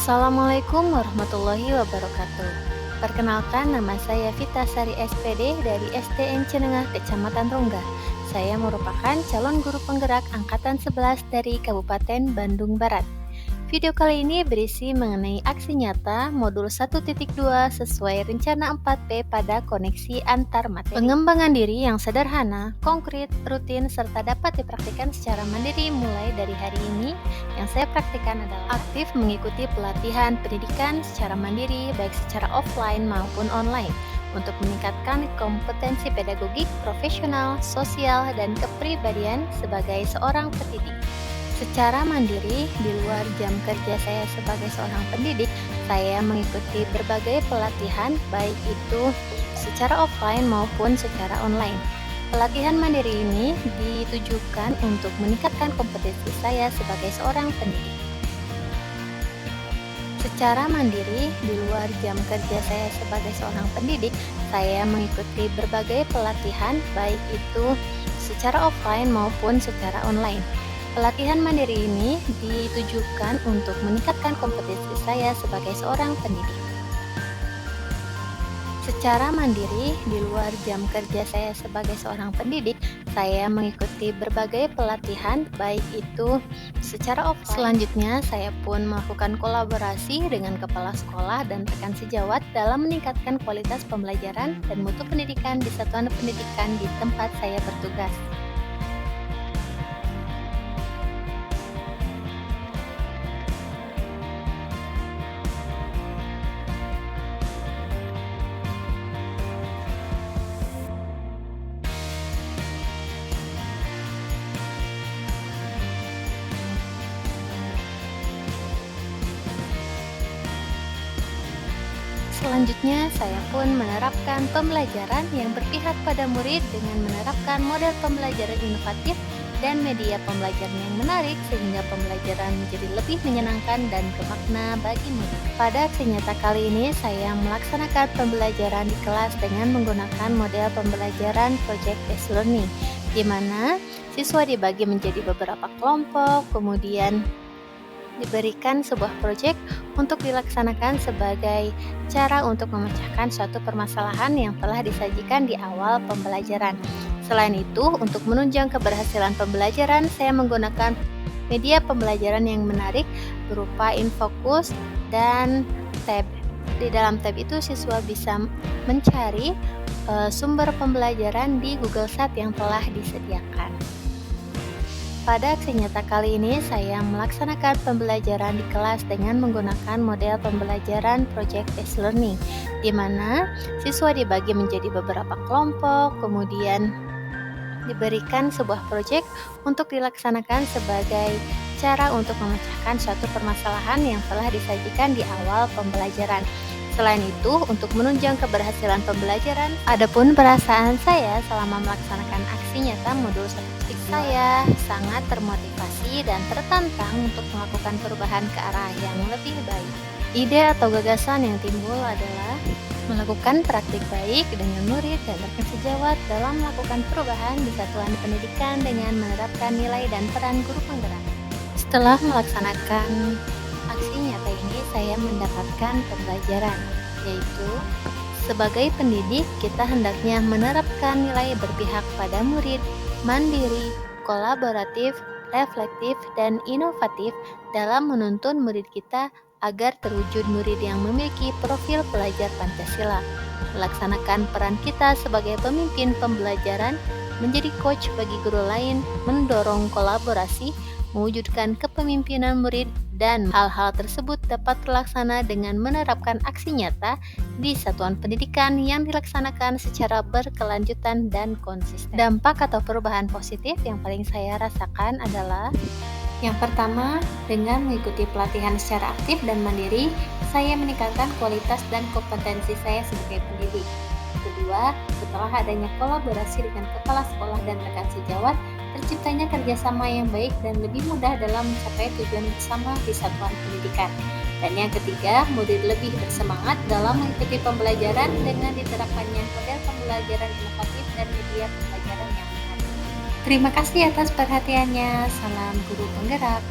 Assalamualaikum warahmatullahi wabarakatuh. Perkenalkan, nama saya Vita Sari SPD dari SDN Cenengah, Kecamatan Rongga. Saya merupakan calon guru penggerak Angkatan 11 dari Kabupaten Bandung Barat. Video kali ini berisi mengenai aksi nyata modul 1.2 sesuai rencana 4P pada koneksi antar materi. Pengembangan diri yang sederhana, konkret, rutin, serta dapat dipraktikkan secara mandiri mulai dari hari ini. Yang saya praktikkan adalah aktif mengikuti pelatihan pendidikan secara mandiri baik secara offline maupun online untuk meningkatkan kompetensi pedagogik, profesional, sosial, dan kepribadian sebagai seorang pendidik. Secara mandiri, di luar jam kerja saya sebagai seorang pendidik, saya mengikuti berbagai pelatihan, baik itu secara offline maupun secara online. Pelatihan mandiri ini ditujukan untuk meningkatkan kompetensi saya sebagai seorang pendidik. Secara mandiri, di luar jam kerja saya sebagai seorang pendidik, saya mengikuti berbagai pelatihan, baik itu secara offline maupun secara online. Pelatihan mandiri ini ditujukan untuk meningkatkan kompetensi saya sebagai seorang pendidik. Secara mandiri, di luar jam kerja saya sebagai seorang pendidik, saya mengikuti berbagai pelatihan, baik itu secara offline. Selanjutnya, saya pun melakukan kolaborasi dengan kepala sekolah dan rekan sejawat dalam meningkatkan kualitas pembelajaran dan mutu pendidikan di satuan pendidikan di tempat saya bertugas. Selanjutnya, saya pun menerapkan pembelajaran yang berpihak pada murid dengan menerapkan model pembelajaran inovatif dan media pembelajaran yang menarik sehingga pembelajaran menjadi lebih menyenangkan dan bermakna bagi murid. Pada aksi nyata kali ini, saya melaksanakan pembelajaran di kelas dengan menggunakan model pembelajaran Project Based Learning, di mana siswa dibagi menjadi beberapa kelompok, kemudian diberikan sebuah proyek untuk dilaksanakan sebagai cara untuk memecahkan suatu permasalahan yang telah disajikan di awal pembelajaran. Selain itu, untuk menunjang keberhasilan pembelajaran, saya menggunakan media pembelajaran yang menarik berupa infocus dan tab. Di dalam tab itu siswa bisa mencari sumber pembelajaran di Google Sheets yang telah disediakan. Pada aksi nyata kali ini, saya melaksanakan pembelajaran di kelas dengan menggunakan model pembelajaran Project Based Learning, di mana siswa dibagi menjadi beberapa kelompok, kemudian diberikan sebuah proyek untuk dilaksanakan sebagai cara untuk memecahkan suatu permasalahan yang telah disajikan di awal pembelajaran. Selain itu, untuk menunjang keberhasilan pembelajaran, adapun perasaan saya selama melaksanakan aksi nyata modul 1.2, saya sangat termotivasi dan tertantang untuk melakukan perubahan ke arah yang lebih baik. Ide atau gagasan yang timbul adalah melakukan praktik baik dengan murid dan rekan sejawat dalam melakukan perubahan di satuan pendidikan dengan menerapkan nilai dan peran guru penggerak. Setelah melaksanakan aksi nyata ini, saya mendapatkan pembelajaran, yaitu sebagai pendidik kita hendaknya menerapkan nilai berpihak pada murid, mandiri, kolaboratif, reflektif, dan inovatif dalam menuntun murid kita agar terwujud murid yang memiliki profil pelajar Pancasila. Melaksanakan peran kita sebagai pemimpin pembelajaran, menjadi coach bagi guru lain, mendorong kolaborasi, mewujudkan kepemimpinan murid, dan hal-hal tersebut dapat terlaksana dengan menerapkan aksi nyata di satuan pendidikan yang dilaksanakan secara berkelanjutan dan konsisten. Dampak atau perubahan positif yang paling saya rasakan adalah yang pertama, dengan mengikuti pelatihan secara aktif dan mandiri, saya meningkatkan kualitas dan kompetensi saya sebagai pendidik. Kedua, setelah adanya kolaborasi dengan kepala sekolah dan rekan sejawat, terciptanya kerjasama yang baik dan lebih mudah dalam mencapai tujuan bersama di satuan pendidikan. Dan yang ketiga, murid lebih bersemangat dalam mengikuti pembelajaran dengan diterapkannya model pembelajaran inovatif dan media pembelajaran yang menarik. Terima kasih atas perhatiannya. Salam guru penggerak.